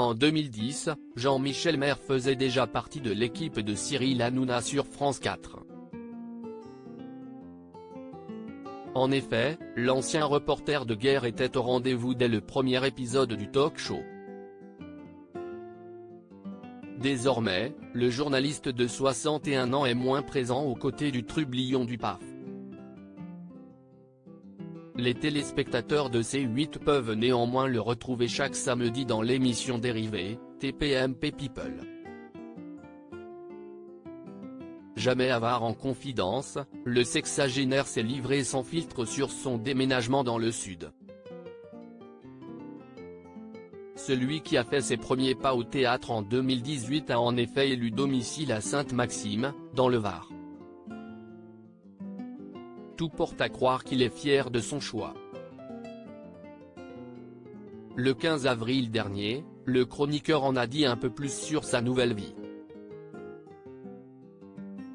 En 2010, Jean-Michel Maire faisait déjà partie de l'équipe de Cyril Hanouna sur France 4. En effet, l'ancien reporter de guerre était au rendez-vous dès le premier épisode du talk-show. Désormais, le journaliste de 61 ans est moins présent aux côtés du trublion du PAF. Les téléspectateurs de C8 peuvent néanmoins le retrouver chaque samedi dans l'émission dérivée, TPMP People. Jamais avare en confidence, le sexagénaire s'est livré sans filtre sur son déménagement dans le Sud. Celui qui a fait ses premiers pas au théâtre en 2018 a en effet élu domicile à Sainte-Maxime, dans le Var. Tout porte à croire qu'il est fier de son choix. Le 15 avril dernier, le chroniqueur en a dit un peu plus sur sa nouvelle vie.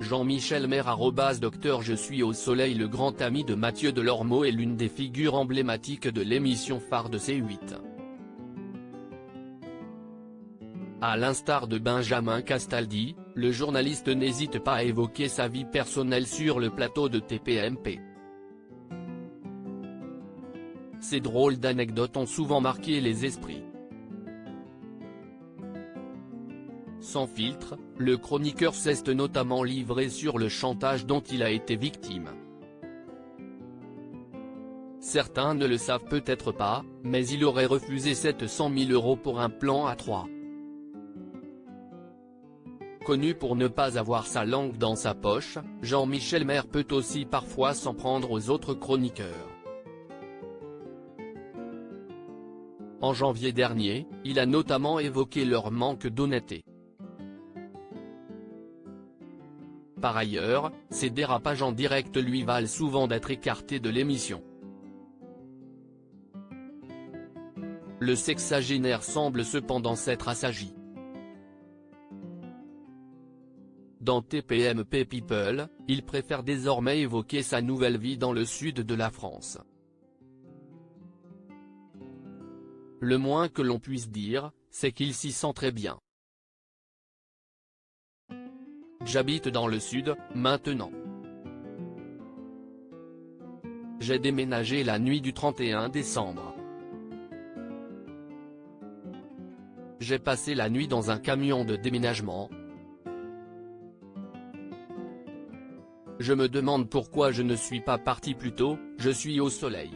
Jean-Michel Maire @Docteur Je suis au soleil. Le grand ami de Mathieu Delormeau est l'une des figures emblématiques de l'émission phare de C8. À l'instar de Benjamin Castaldi, le journaliste n'hésite pas à évoquer sa vie personnelle sur le plateau de TPMP. Ces drôles d'anecdotes ont souvent marqué les esprits. Sans filtre, le chroniqueur s'est notamment livré sur le chantage dont il a été victime. Certains ne le savent peut-être pas, mais il aurait refusé 700 000 € pour un plan à 3. Connu pour ne pas avoir sa langue dans sa poche, Jean-Michel Maire peut aussi parfois s'en prendre aux autres chroniqueurs. En janvier dernier, il a notamment évoqué leur manque d'honnêteté. Par ailleurs, ces dérapages en direct lui valent souvent d'être écarté de l'émission. Le sexagénaire semble cependant s'être assagi. Dans TPMP People, il préfère désormais évoquer sa nouvelle vie dans le sud de la France. Le moins que l'on puisse dire, c'est qu'il s'y sent très bien. J'habite dans le sud, maintenant. J'ai déménagé la nuit du 31 décembre. J'ai passé la nuit dans un camion de déménagement. Je me demande pourquoi je ne suis pas parti plus tôt, je suis au soleil.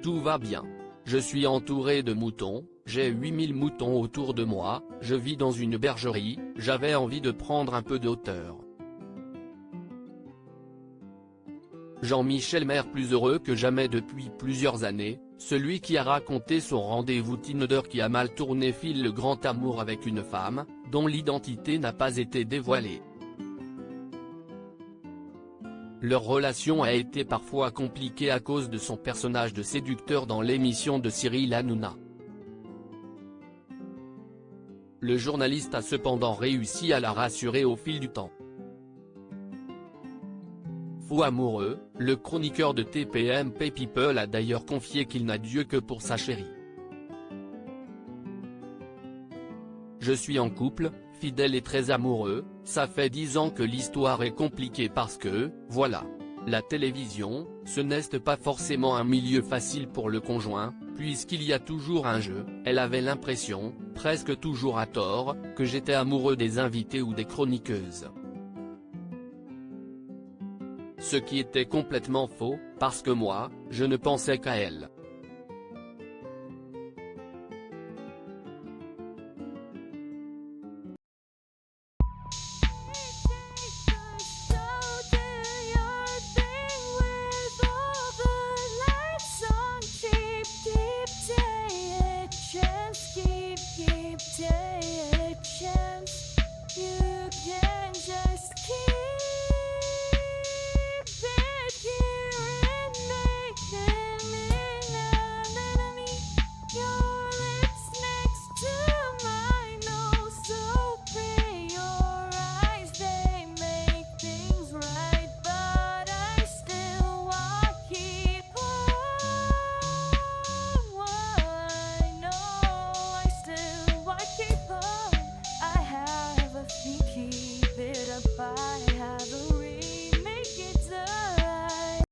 Tout va bien. Je suis entouré de moutons, j'ai 8000 moutons autour de moi, je vis dans une bergerie, j'avais envie de prendre un peu de hauteur. Jean-Michel Maire plus heureux que jamais depuis plusieurs années, celui qui a raconté son rendez-vous Tinder qui a mal tourné file le grand amour avec une femme, dont l'identité n'a pas été dévoilée. Leur relation a été parfois compliquée à cause de son personnage de séducteur dans l'émission de Cyril Hanouna. Le journaliste a cependant réussi à la rassurer au fil du temps. Fou amoureux, le chroniqueur de TPMP People a d'ailleurs confié qu'il n'a Dieu que pour sa chérie. Je suis en couple, fidèle et très amoureux, ça fait 10 ans que l'histoire est compliquée parce que, voilà. La télévision, ce n'est pas forcément un milieu facile pour le conjoint, puisqu'il y a toujours un jeu. Elle avait l'impression, presque toujours à tort, que j'étais amoureux des invités ou des chroniqueuses. Ce qui était complètement faux, parce que moi, je ne pensais qu'à elle.